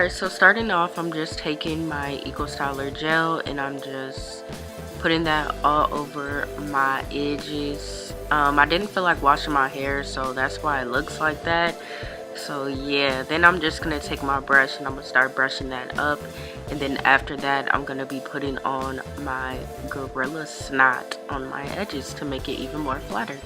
Alright, so starting off, I'm just taking my Eco Styler gel and I'm just putting that all over my edges. I didn't feel like washing my hair, so that's why it looks like that. So yeah, then I'm just gonna take my brush and I'm gonna start brushing that up, and then after that I'm gonna be putting on my Gorilla Snot on my edges to make it even more flatter.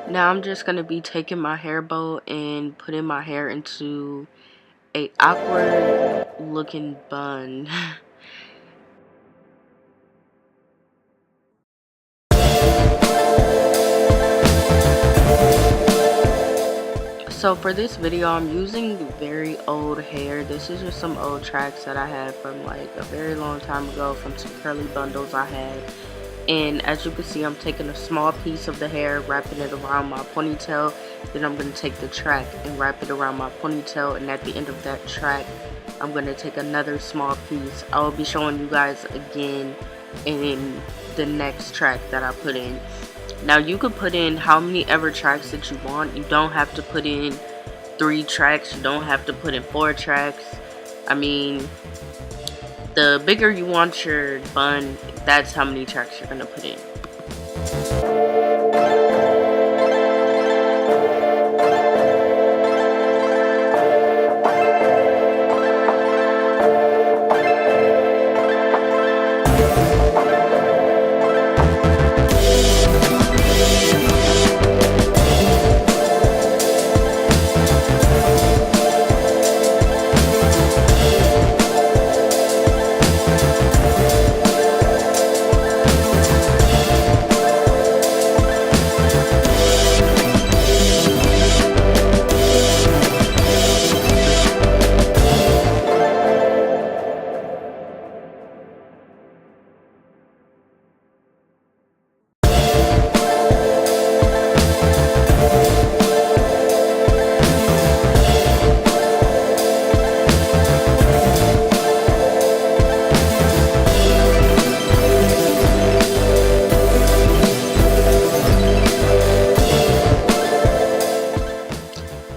Now I'm just going to be taking my hair bow and putting my hair into a awkward looking bun. So for this video, I'm using very old hair. This is just some old tracks that I had from like a very long time ago, from some curly bundles I had. And as you can see, I'm taking a small piece of the hair, wrapping it around my ponytail. Then I'm going to take the track and wrap it around my ponytail. And at the end of that track, I'm going to take another small piece. I will be showing you guys again in the next track that I put in. Now you could put in how many ever tracks that you want. You don't have to put in 3 tracks. You don't have to put in 4 tracks. I mean, the bigger you want your bun, that's how many tracks you're gonna put in.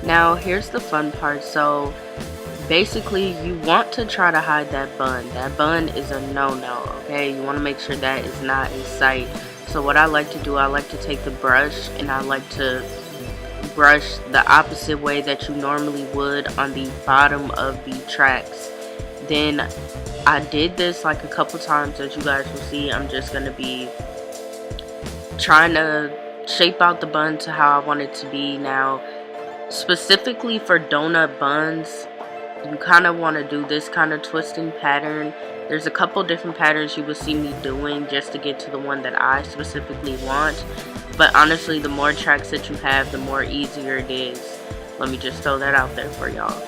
Now here's the fun part. So basically you want to try to hide that bun. That bun is a no-no, okay? You want to make sure that is not in sight. So what I like to do, I like to take the brush and I like to brush the opposite way that you normally would on the bottom of the tracks. Then I did this like a couple times, as you guys will see. I'm just going to be trying to shape out the bun to how I want it to be. Now specifically for donut buns, you kind of want to do this kind of twisting pattern. There's a couple different patterns you will see me doing just to get to the one that I specifically want. But honestly, the more tracks that you have, the more easier it is. Let me just throw that out there for y'all.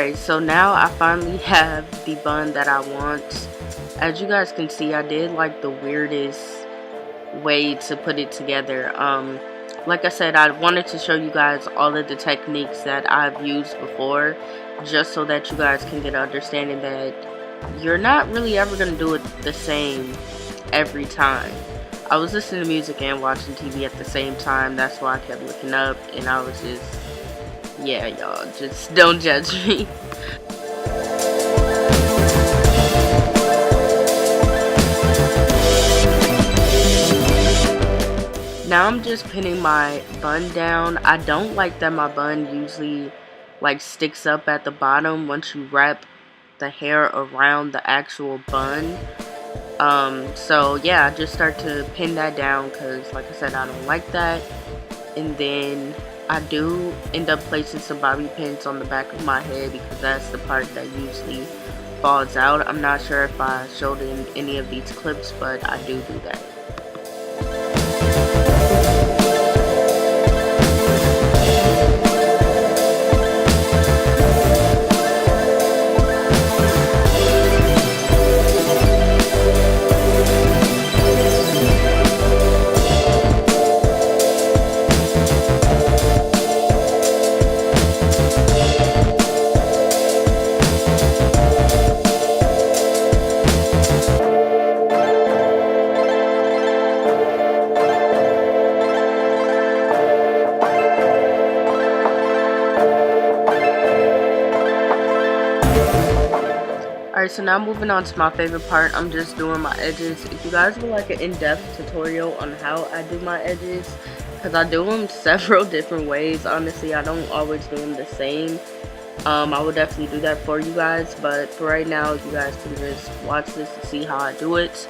Alright, so now I finally have the bun that I want. As you guys can see, I did like the weirdest way to put it together. Like I said, I wanted to show you guys all of the techniques that I've used before, just so that you guys can get an understanding that you're not really ever going to do it the same every time. I was listening to music and watching TV at the same time. That's why I kept looking up, and I was just, yeah, y'all, just don't judge me. Now I'm just pinning my bun down. I don't like that my bun usually like sticks up at the bottom once you wrap the hair around the actual bun. So yeah, I just start to pin that down because like I said, I don't like that. And then I do end up placing some bobby pins on the back of my head because that's the part that usually falls out. I'm not sure if I showed in any of these clips, but I do that. Alright, so now moving on to my favorite part, I'm just doing my edges. If you guys would like an in-depth tutorial on how I do my edges, because I do them several different ways, honestly, I don't always do them the same. I will definitely do that for you guys, but for right now, you guys can just watch this to see how I do it.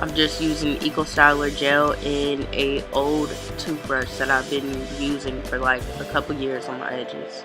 I'm just using Eco Styler gel in a old toothbrush that I've been using for like a couple years on my edges.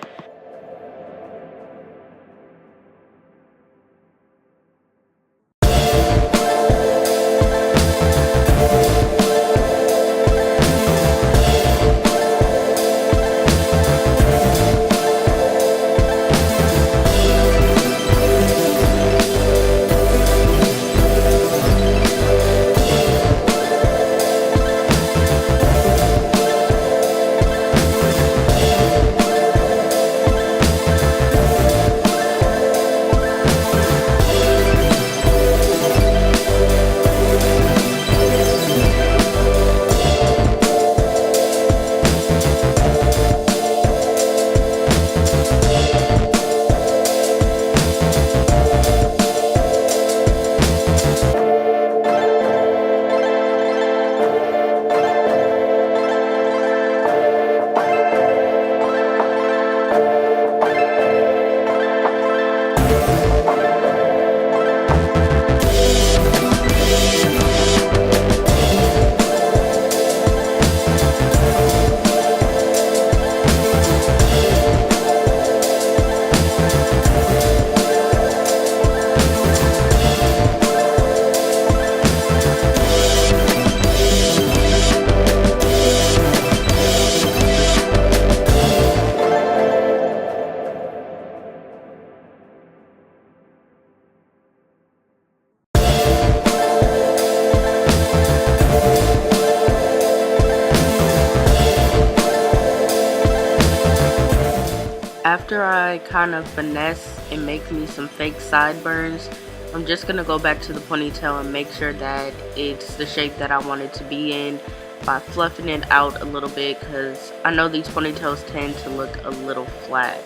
After I kind of finesse and make me some fake sideburns, I'm just going to go back to the ponytail and make sure that it's the shape that I want it to be in by fluffing it out a little bit, because I know these ponytails tend to look a little flat.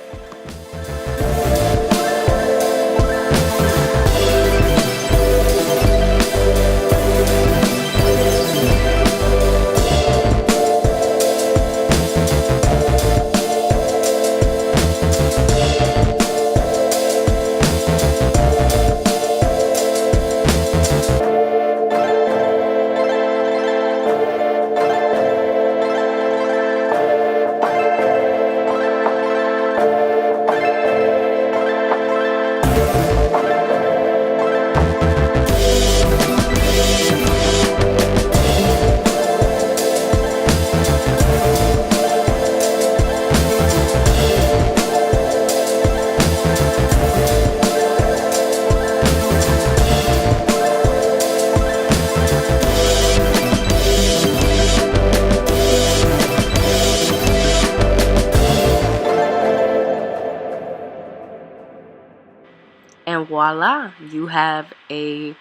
and voila, you have a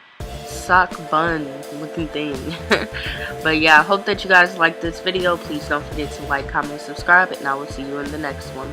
sock bun looking thing. But yeah, I hope that you guys like this video. Please don't forget to like, comment, subscribe, and I will see you in the next one.